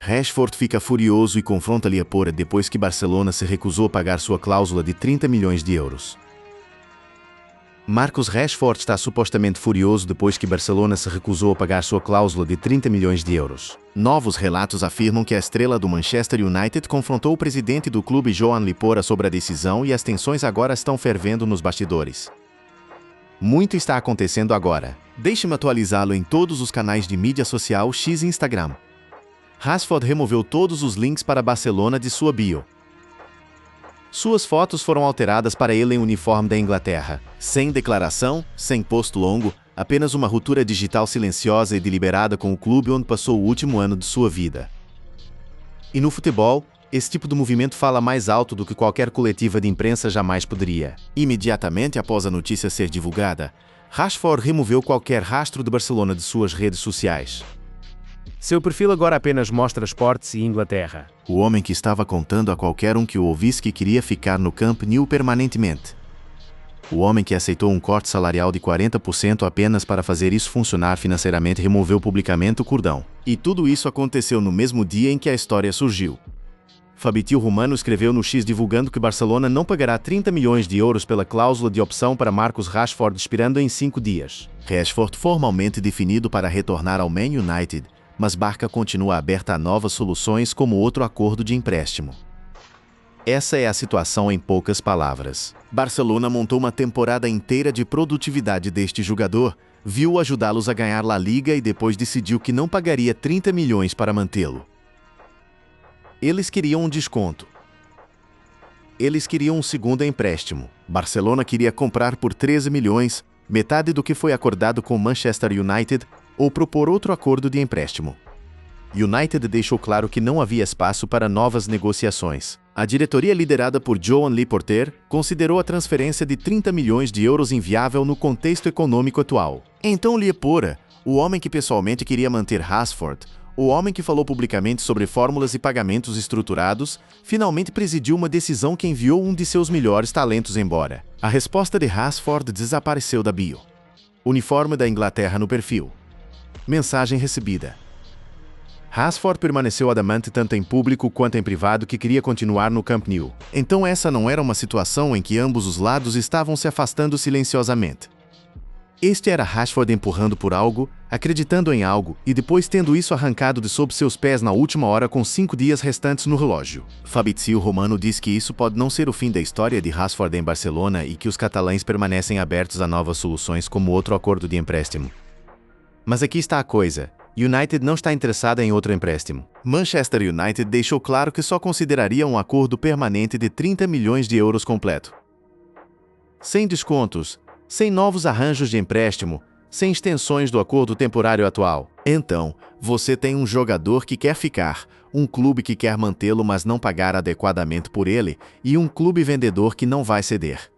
Rashford fica furioso e confronta Liepora depois que Barcelona se recusou a pagar sua cláusula de 30 milhões de euros. Marcus Rashford está supostamente furioso depois que Barcelona se recusou a pagar sua cláusula de 30 milhões de euros. Novos relatos afirmam que a estrela do Manchester United confrontou o presidente do clube Joan Liepora sobre a decisão e as tensões agora estão fervendo nos bastidores. Muito está acontecendo agora. Deixe-me atualizá-lo em todos os canais de mídia social X e Instagram. Rashford removeu todos os links para Barcelona de sua bio. Suas fotos foram alteradas para ele em uniforme da Inglaterra. Sem declaração, sem post longo, apenas uma ruptura digital silenciosa e deliberada com o clube onde passou o último ano de sua vida. E no futebol, esse tipo de movimento fala mais alto do que qualquer coletiva de imprensa jamais poderia. Imediatamente após a notícia ser divulgada, Rashford removeu qualquer rastro de Barcelona de suas redes sociais. Seu perfil agora apenas mostra esportes e Inglaterra. O homem que estava contando a qualquer um que o ouvisse que queria ficar no Camp Nou permanentemente. O homem que aceitou um corte salarial de 40% apenas para fazer isso funcionar financeiramente removeu publicamente o cordão. E tudo isso aconteceu no mesmo dia em que a história surgiu. Fabrizio Romano escreveu no X divulgando que Barcelona não pagará 30 milhões de euros pela cláusula de opção para Marcus Rashford expirando em 5 dias. Rashford formalmente definido para retornar ao Man United, mas Barca continua aberta a novas soluções como outro acordo de empréstimo. Essa é a situação em poucas palavras. Barcelona montou uma temporada inteira de produtividade deste jogador, viu ajudá-los a ganhar La Liga e depois decidiu que não pagaria 30 milhões para mantê-lo. Eles queriam um desconto. Eles queriam um segundo empréstimo. Barcelona queria comprar por 13 milhões, metade do que foi acordado com Manchester United, ou propor outro acordo de empréstimo. United deixou claro que não havia espaço para novas negociações. A diretoria liderada por Joan Laporte considerou a transferência de 30 milhões de euros inviável no contexto econômico atual. Então Liepora, o homem que pessoalmente queria manter Rashford, o homem que falou publicamente sobre fórmulas e pagamentos estruturados, finalmente presidiu uma decisão que enviou um de seus melhores talentos embora. A resposta de Rashford desapareceu da bio. Uniforme da Inglaterra no perfil. Mensagem recebida. Rashford permaneceu adamante tanto em público quanto em privado que queria continuar no Camp Nou. Então essa não era uma situação em que ambos os lados estavam se afastando silenciosamente. Este era Rashford empurrando por algo, acreditando em algo, e depois tendo isso arrancado de sob seus pés na última hora com 5 dias restantes no relógio. Fabrizio Romano diz que isso pode não ser o fim da história de Rashford em Barcelona e que os catalães permanecem abertos a novas soluções como outro acordo de empréstimo. Mas aqui está a coisa. United não está interessada em outro empréstimo. Manchester United deixou claro que só consideraria um acordo permanente de 30 milhões de euros completo. Sem descontos, sem novos arranjos de empréstimo, sem extensões do acordo temporário atual. Então, você tem um jogador que quer ficar, um clube que quer mantê-lo mas não pagar adequadamente por ele, e um clube vendedor que não vai ceder.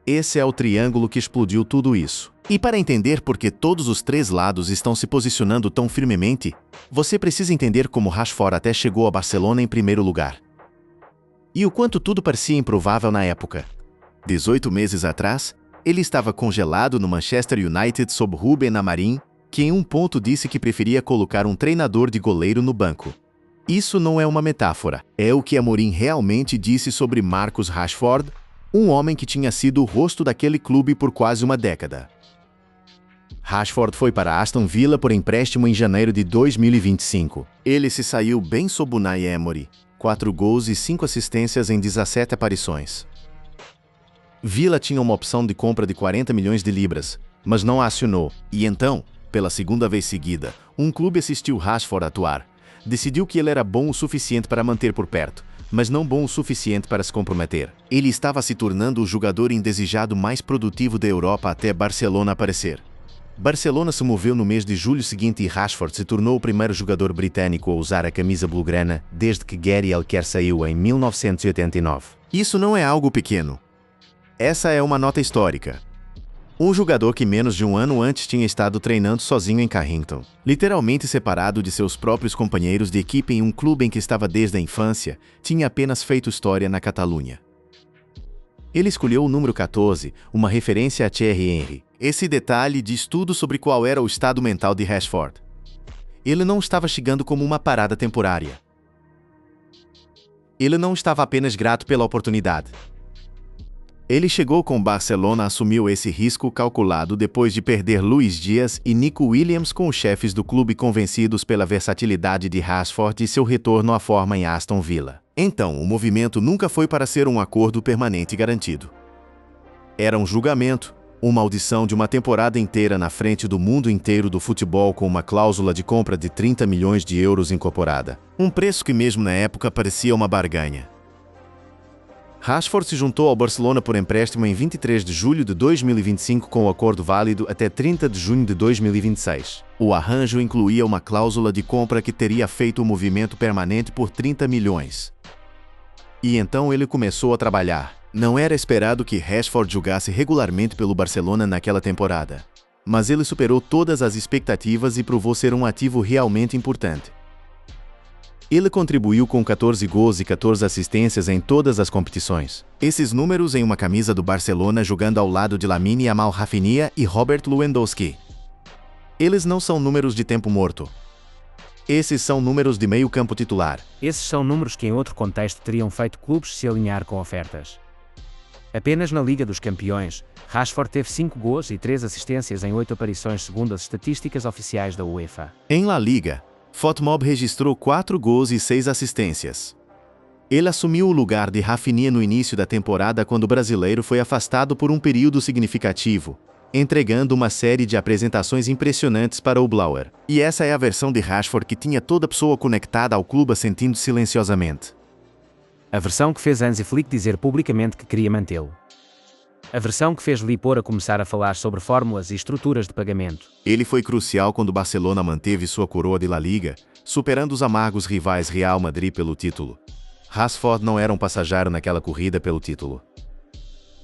Esse é o triângulo que explodiu tudo isso. E para entender por que todos os três lados estão se posicionando tão firmemente, você precisa entender como Rashford até chegou a Barcelona em primeiro lugar. E o quanto tudo parecia improvável na época. 18 meses atrás, ele estava congelado no Manchester United sob Ruben Amorim, que em um ponto disse que preferia colocar um treinador de goleiro no banco. Isso não é uma metáfora, é o que Amorim realmente disse sobre Marcus Rashford, um homem que tinha sido o rosto daquele clube por quase uma década. Rashford foi para Aston Villa por empréstimo em janeiro de 2025. Ele se saiu bem sob Unai Emery, 4 gols e 5 assistências em 17 aparições. Villa tinha uma opção de compra de 40 milhões de libras, mas não a acionou, e então, pela segunda vez seguida, um clube assistiu Rashford atuar. Decidiu que ele era bom o suficiente para manter por perto, mas não bom o suficiente para se comprometer. Ele estava se tornando o jogador indesejado mais produtivo da Europa até Barcelona aparecer. Barcelona se moveu no mês de julho seguinte e Rashford se tornou o primeiro jogador britânico a usar a camisa blaugrana desde que Gary Lineker saiu em 1989. Isso não é algo pequeno. Essa é uma nota histórica. Um jogador que menos de um ano antes tinha estado treinando sozinho em Carrington, literalmente separado de seus próprios companheiros de equipe em um clube em que estava desde a infância, tinha apenas feito história na Catalunha. Ele escolheu o número 14, uma referência a Thierry Henry. Esse detalhe diz tudo sobre qual era o estado mental de Rashford. Ele não estava chegando como uma parada temporária. Ele não estava apenas grato pela oportunidade. Ele chegou com o Barcelona, assumiu esse risco calculado depois de perder Luís Dias e Nico Williams, com os chefes do clube convencidos pela versatilidade de Rashford e seu retorno à forma em Aston Villa. Então, o movimento nunca foi para ser um acordo permanente garantido. Era um julgamento, uma audição de uma temporada inteira na frente do mundo inteiro do futebol, com uma cláusula de compra de 30 milhões de euros incorporada. Um preço que mesmo na época parecia uma barganha. Rashford se juntou ao Barcelona por empréstimo em 23 de julho de 2025 com o acordo válido até 30 de junho de 2026. O arranjo incluía uma cláusula de compra que teria feito o movimento permanente por 30 milhões. E então ele começou a trabalhar. Não era esperado que Rashford jogasse regularmente pelo Barcelona naquela temporada. Mas ele superou todas as expectativas e provou ser um ativo realmente importante. Ele contribuiu com 14 gols e 14 assistências em todas as competições. Esses números em uma camisa do Barcelona, jogando ao lado de Lamine Yamal, Rafinha e Robert Lewandowski. Eles não são números de tempo morto. Esses são números de meio campo titular. Esses são números que em outro contexto teriam feito clubes se alinhar com ofertas. Apenas na Liga dos Campeões, Rashford teve 5 gols e 3 assistências em 8 aparições segundo as estatísticas oficiais da UEFA. Em La Liga, Fotmob registrou 4 gols e 6 assistências. Ele assumiu o lugar de Rafinha no início da temporada, quando o brasileiro foi afastado por um período significativo, entregando uma série de apresentações impressionantes para o Blauer. E essa é a versão de Rashford que tinha toda a pessoa conectada ao clube sentindo silenciosamente. A versão que fez Hansi Flick dizer publicamente que queria mantê-lo. A versão que fez Laporta começar a falar sobre fórmulas e estruturas de pagamento. Ele foi crucial quando o Barcelona manteve sua coroa de La Liga, superando os amargos rivais Real Madrid pelo título. Rashford não era um passageiro naquela corrida pelo título.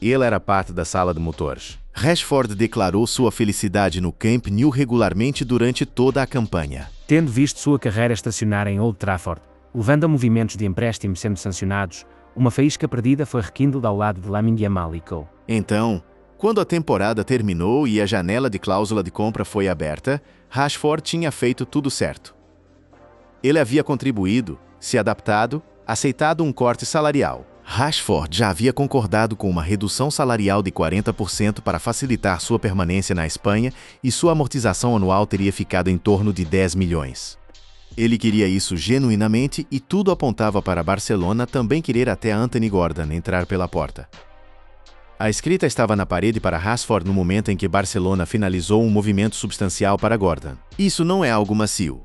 Ele era parte da sala de motores. Rashford declarou sua felicidade no Camp Nou regularmente durante toda a campanha. Tendo visto sua carreira estacionar em Old Trafford, levando a movimentos de empréstimo sendo sancionados, uma faísca perdida foi rekindled ao lado de Lamine Yamal e Co. Então, quando a temporada terminou e a janela de cláusula de compra foi aberta, Rashford tinha feito tudo certo. Ele havia contribuído, se adaptado, aceitado um corte salarial. Rashford já havia concordado com uma redução salarial de 40% para facilitar sua permanência na Espanha, e sua amortização anual teria ficado em torno de 10 milhões. Ele queria isso genuinamente e tudo apontava para Barcelona também querer até Anthony Gordon entrar pela porta. A escrita estava na parede para Rashford no momento em que Barcelona finalizou um movimento substancial para Gordon. Isso não é algo macio.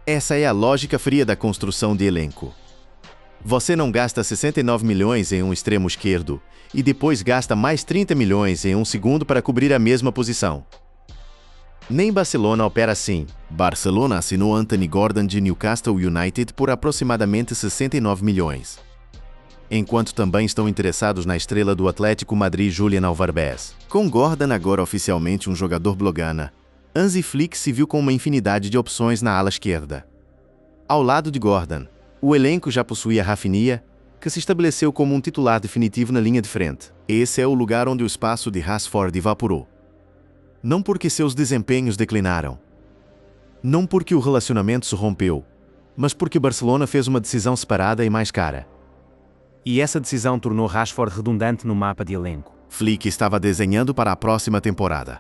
Essa é a lógica fria da construção de elenco. Você não gasta 69 milhões em um extremo esquerdo e depois gasta mais 30 milhões em um segundo para cobrir a mesma posição. Nem Barcelona opera assim. Barcelona assinou Anthony Gordon de Newcastle United por aproximadamente 69 milhões. Enquanto também estão interessados na estrela do Atlético Madrid Julian Alvarez. Com Gordon agora oficialmente um jogador blaugrana, Hansi Flick se viu com uma infinidade de opções na ala esquerda. Ao lado de Gordon, o elenco já possuía Rafinha, que se estabeleceu como um titular definitivo na linha de frente. Esse é o lugar onde o espaço de Rashford evaporou. Não porque seus desempenhos declinaram. Não porque o relacionamento se rompeu, mas porque Barcelona fez uma decisão separada e mais cara. E essa decisão tornou Rashford redundante no mapa de elenco. Flick estava desenhando para a próxima temporada.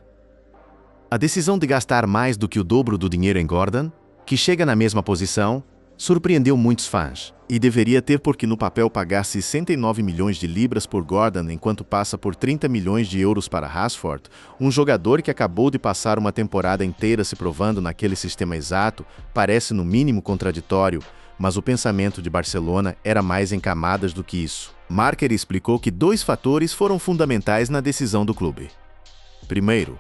A decisão de gastar mais do que o dobro do dinheiro em Gordon, que chega na mesma posição, surpreendeu muitos fãs. E deveria ter, porque no papel pagar 69 milhões de libras por Gordon enquanto passa por 30 milhões de euros para Rashford, um jogador que acabou de passar uma temporada inteira se provando naquele sistema exato, parece no mínimo contraditório, mas o pensamento de Barcelona era mais em camadas do que isso. Marker explicou que 2 fatores foram fundamentais na decisão do clube. Primeiro,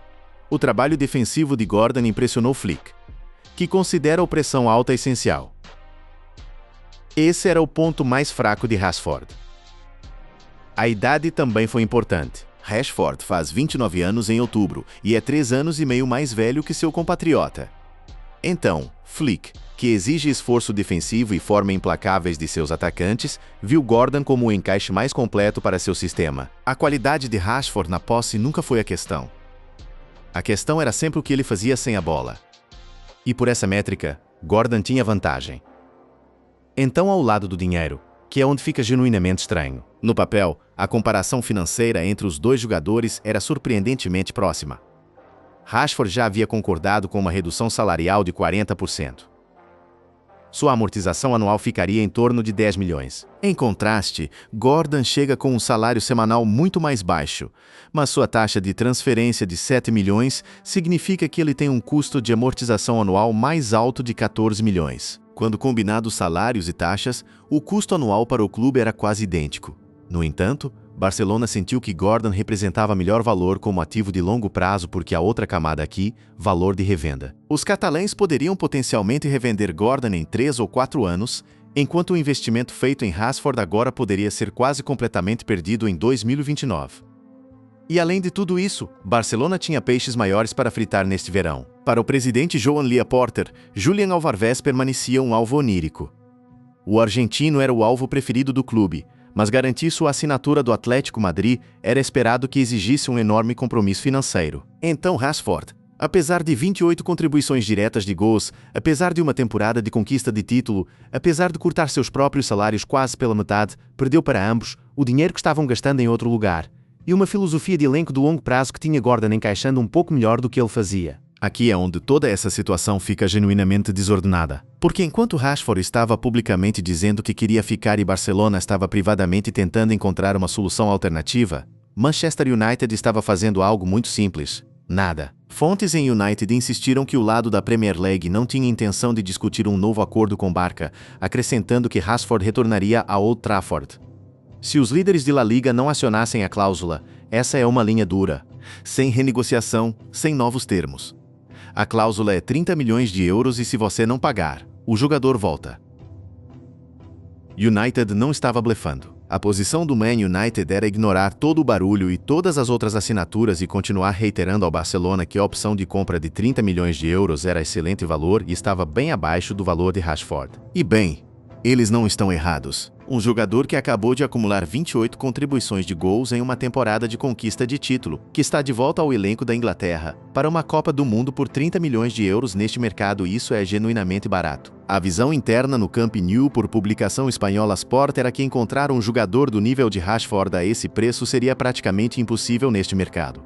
o trabalho defensivo de Gordon impressionou Flick, que considera a pressão alta essencial. Esse era o ponto mais fraco de Rashford. A idade também foi importante. Rashford faz 29 anos em outubro e é 3 anos e meio mais velho que seu compatriota. Então, Flick, que exige esforço defensivo e forma implacáveis de seus atacantes, viu Gordon como o encaixe mais completo para seu sistema. A qualidade de Rashford na posse nunca foi a questão. A questão era sempre o que ele fazia sem a bola. E por essa métrica, Gordon tinha vantagem. Então, ao lado do dinheiro, que é onde fica genuinamente estranho. No papel, a comparação financeira entre os dois jogadores era surpreendentemente próxima. Rashford já havia concordado com uma redução salarial de 40%. Sua amortização anual ficaria em torno de 10 milhões. Em contraste, Gordon chega com um salário semanal muito mais baixo, mas sua taxa de transferência de 7 milhões significa que ele tem um custo de amortização anual mais alto de 14 milhões. Quando combinados salários e taxas, o custo anual para o clube era quase idêntico. No entanto, Barcelona sentiu que Gordon representava melhor valor como ativo de longo prazo porque a outra camada aqui, valor de revenda. Os catalães poderiam potencialmente revender Gordon em 3 ou 4 anos, enquanto o investimento feito em Rashford agora poderia ser quase completamente perdido em 2029. E além de tudo isso, Barcelona tinha peixes maiores para fritar neste verão. Para o presidente Joan Laporta, Julián Alvarez permanecia um alvo onírico. O argentino era o alvo preferido do clube, mas garantir sua assinatura do Atlético Madrid era esperado que exigisse um enorme compromisso financeiro. Então Rashford, apesar de 28 contribuições diretas de gols, apesar de uma temporada de conquista de título, apesar de cortar seus próprios salários quase pela metade, perdeu para ambos o dinheiro que estavam gastando em outro lugar, e uma filosofia de elenco de longo prazo que tinha Gordon encaixando um pouco melhor do que ele fazia. Aqui é onde toda essa situação fica genuinamente desordenada. Porque enquanto Rashford estava publicamente dizendo que queria ficar e Barcelona estava privadamente tentando encontrar uma solução alternativa, Manchester United estava fazendo algo muito simples: nada. Fontes em United insistiram que o lado da Premier League não tinha intenção de discutir um novo acordo com Barca, acrescentando que Rashford retornaria a Old Trafford. Se os líderes de La Liga não acionassem a cláusula, essa é uma linha dura, sem renegociação, sem novos termos. A cláusula é 30 milhões de euros e se você não pagar, o jogador volta. United não estava blefando. A posição do Man United era ignorar todo o barulho e todas as outras assinaturas e continuar reiterando ao Barcelona que a opção de compra de 30 milhões de euros era excelente valor e estava bem abaixo do valor de Rashford. E bem, eles não estão errados. Um jogador que acabou de acumular 28 contribuições de gols em uma temporada de conquista de título, que está de volta ao elenco da Inglaterra, para uma Copa do Mundo por 30 milhões de euros neste mercado, isso é genuinamente barato. A visão interna no Camp Nou por publicação espanhola Sport era que encontrar um jogador do nível de Rashford a esse preço seria praticamente impossível neste mercado.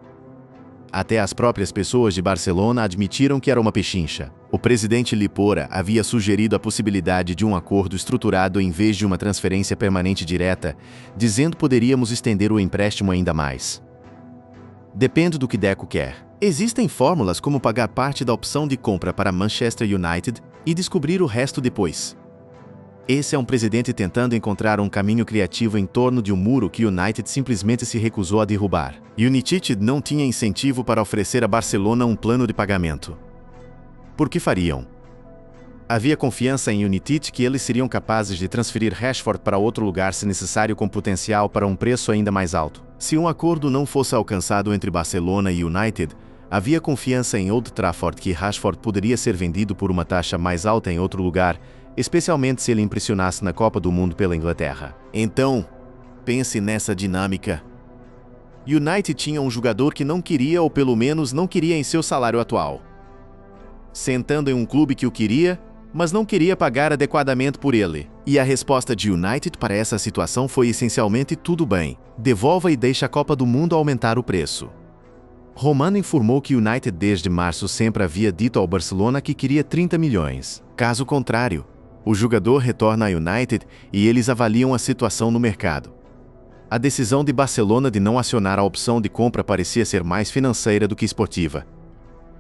Até as próprias pessoas de Barcelona admitiram que era uma pechincha. O presidente Laporta havia sugerido a possibilidade de um acordo estruturado em vez de uma transferência permanente direta, dizendo que poderíamos estender o empréstimo ainda mais. Depende do que Deco quer. Existem fórmulas como pagar parte da opção de compra para Manchester United e descobrir o resto depois. Esse é um presidente tentando encontrar um caminho criativo em torno de um muro que o United simplesmente se recusou a derrubar. United não tinha incentivo para oferecer a Barcelona um plano de pagamento. Por que fariam? Havia confiança em United que eles seriam capazes de transferir Rashford para outro lugar se necessário com potencial para um preço ainda mais alto. Se um acordo não fosse alcançado entre Barcelona e United, havia confiança em Old Trafford que Rashford poderia ser vendido por uma taxa mais alta em outro lugar, especialmente se ele impressionasse na Copa do Mundo pela Inglaterra. Então, pense nessa dinâmica. United tinha um jogador que não queria ou pelo menos não queria em seu salário atual. Sentando em um clube que o queria, mas não queria pagar adequadamente por ele. E a resposta de United para essa situação foi essencialmente tudo bem. Devolva e deixe a Copa do Mundo aumentar o preço. Romano informou que United desde março sempre havia dito ao Barcelona que queria 30 milhões. Caso contrário, o jogador retorna a United e eles avaliam a situação no mercado. A decisão de Barcelona de não acionar a opção de compra parecia ser mais financeira do que esportiva.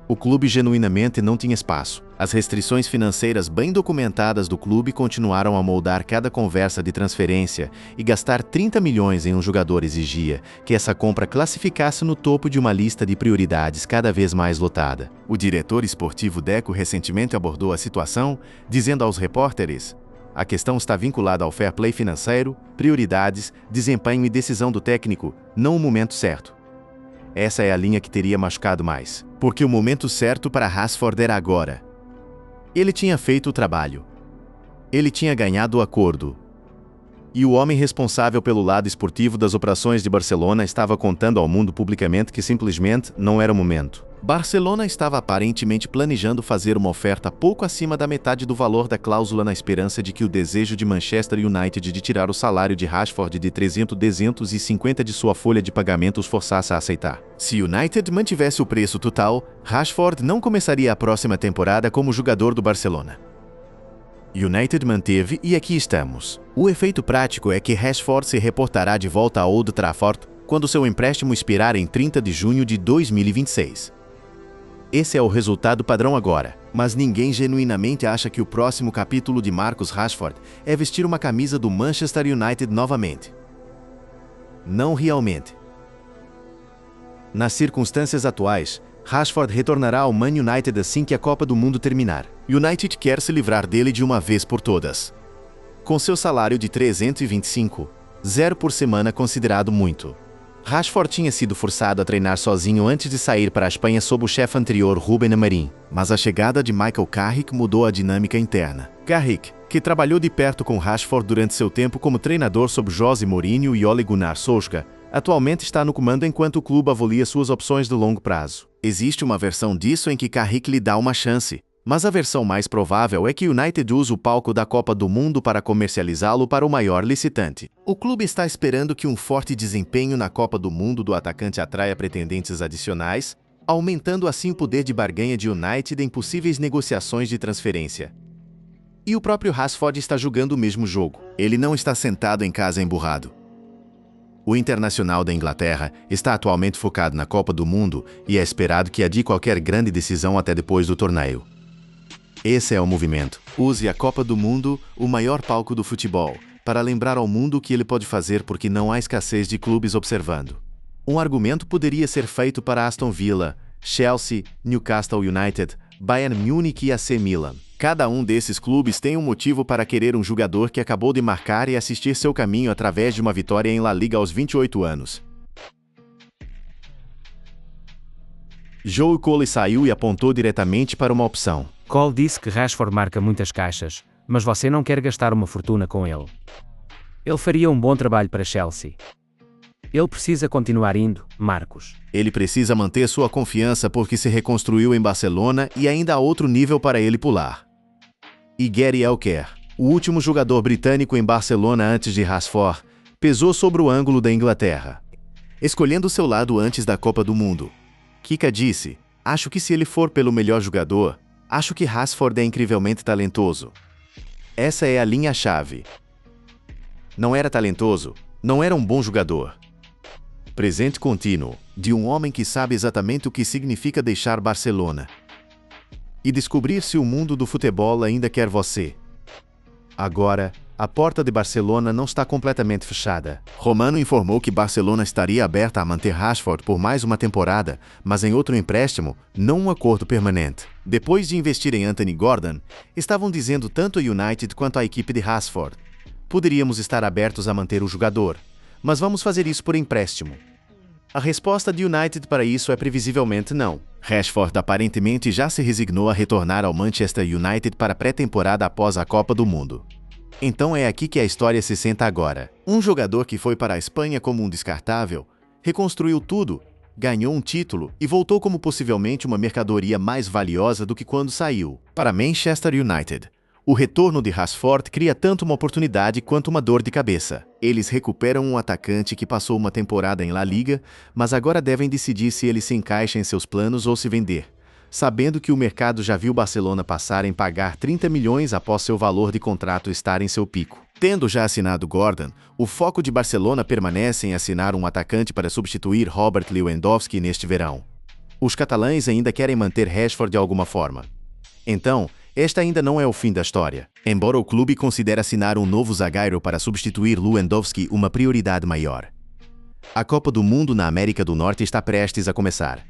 O clube genuinamente não tinha espaço. As restrições financeiras bem documentadas do clube continuaram a moldar cada conversa de transferência e gastar 30 milhões em um jogador exigia que essa compra classificasse no topo de uma lista de prioridades cada vez mais lotada. O diretor esportivo Deco recentemente abordou a situação, dizendo aos repórteres: a questão está vinculada ao fair play financeiro, prioridades, desempenho e decisão do técnico, não o momento certo. Essa é a linha que teria machucado mais, porque o momento certo para Rashford era agora. Ele tinha feito o trabalho. Ele tinha ganhado o acordo. E o homem responsável pelo lado esportivo das operações de Barcelona estava contando ao mundo publicamente que simplesmente não era o momento. Barcelona estava aparentemente planejando fazer uma oferta pouco acima da metade do valor da cláusula na esperança de que o desejo de Manchester United de tirar o salário de Rashford de 350 de sua folha de pagamentos forçasse a aceitar. Se United mantivesse o preço total, Rashford não começaria a próxima temporada como jogador do Barcelona. United manteve e aqui estamos. O efeito prático é que Rashford se reportará de volta a Old Trafford quando seu empréstimo expirar em 30 de junho de 2026. Esse é o resultado padrão agora, mas ninguém genuinamente acha que o próximo capítulo de Marcus Rashford é vestir uma camisa do Manchester United novamente. Não realmente. Nas circunstâncias atuais, Rashford retornará ao Man United assim que a Copa do Mundo terminar. United quer se livrar dele de uma vez por todas. Com seu salário de 325,0 por semana considerado muito. Rashford tinha sido forçado a treinar sozinho antes de sair para a Espanha sob o chefe anterior Ruben Amorim, mas a chegada de Michael Carrick mudou a dinâmica interna. Carrick, que trabalhou de perto com Rashford durante seu tempo como treinador sob José Mourinho e Ole Gunnar Solskjaer, atualmente está no comando enquanto o clube avalia suas opções de longo prazo. Existe uma versão disso em que Carrick lhe dá uma chance, mas a versão mais provável é que United use o palco da Copa do Mundo para comercializá-lo para o maior licitante. O clube está esperando que um forte desempenho na Copa do Mundo do atacante atraia pretendentes adicionais, aumentando assim o poder de barganha de United em possíveis negociações de transferência. E o próprio Rashford está jogando o mesmo jogo. Ele não está sentado em casa emburrado. O Internacional da Inglaterra está atualmente focado na Copa do Mundo e é esperado que adie qualquer grande decisão até depois do torneio. Esse é o movimento. Use a Copa do Mundo, o maior palco do futebol, para lembrar ao mundo o que ele pode fazer porque não há escassez de clubes observando. Um argumento poderia ser feito para Aston Villa, Chelsea, Newcastle United, Bayern Munique e AC Milan. Cada um desses clubes tem um motivo para querer um jogador que acabou de marcar e assistir seu caminho através de uma vitória em La Liga aos 28 anos. Joe Cole saiu e apontou diretamente para uma opção. Cole disse que Rashford marca muitas caixas, mas você não quer gastar uma fortuna com ele. Ele faria um bom trabalho para Chelsea. Ele precisa continuar indo, Marcos. Ele precisa manter sua confiança porque se reconstruiu em Barcelona e ainda há outro nível para ele pular. E Gary Elker, o último jogador britânico em Barcelona antes de Rashford, pesou sobre o ângulo da Inglaterra, escolhendo seu lado antes da Copa do Mundo. Kika disse, acho que se ele for pelo melhor jogador, acho que Rashford é incrivelmente talentoso. Essa é a linha-chave. Não era talentoso, não era um bom jogador. Presente contínuo, de um homem que sabe exatamente o que significa deixar Barcelona. E descobrir se o mundo do futebol ainda quer você. Agora, a porta de Barcelona não está completamente fechada. Romano informou que Barcelona estaria aberta a manter Rashford por mais uma temporada, mas em outro empréstimo, não um acordo permanente. Depois de investir em Anthony Gordon, estavam dizendo tanto a United quanto a equipe de Rashford. Poderíamos estar abertos a manter o jogador, mas vamos fazer isso por empréstimo. A resposta de United para isso é previsivelmente não. Rashford aparentemente já se resignou a retornar ao Manchester United para a pré-temporada após a Copa do Mundo. Então é aqui que a história se senta agora. Um jogador que foi para a Espanha como um descartável, reconstruiu tudo, ganhou um título e voltou como possivelmente uma mercadoria mais valiosa do que quando saiu. Para Manchester United, o retorno de Rashford cria tanto uma oportunidade quanto uma dor de cabeça. Eles recuperam um atacante que passou uma temporada em La Liga, mas agora devem decidir se ele se encaixa em seus planos ou se vender, sabendo que o mercado já viu Barcelona passar em pagar 30 milhões após seu valor de contrato estar em seu pico. Tendo já assinado Gordon, o foco de Barcelona permanece em assinar um atacante para substituir Robert Lewandowski neste verão. Os catalães ainda querem manter Rashford de alguma forma. Então, esta ainda não é o fim da história. Embora o clube considere assinar um novo zagueiro para substituir Lewandowski uma prioridade maior. A Copa do Mundo na América do Norte está prestes a começar.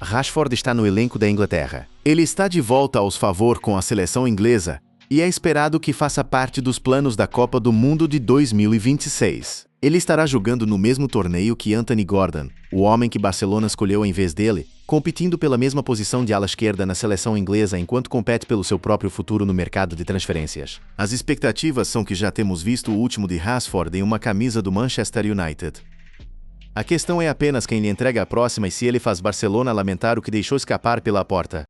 Rashford está no elenco da Inglaterra. Ele está de volta aos favor com a seleção inglesa e é esperado que faça parte dos planos da Copa do Mundo de 2026. Ele estará jogando no mesmo torneio que Anthony Gordon, o homem que Barcelona escolheu em vez dele, competindo pela mesma posição de ala esquerda na seleção inglesa enquanto compete pelo seu próprio futuro no mercado de transferências. As expectativas são que já temos visto o último de Rashford em uma camisa do Manchester United. A questão é apenas quem lhe entrega a próxima e se ele faz Barcelona lamentar o que deixou escapar pela porta.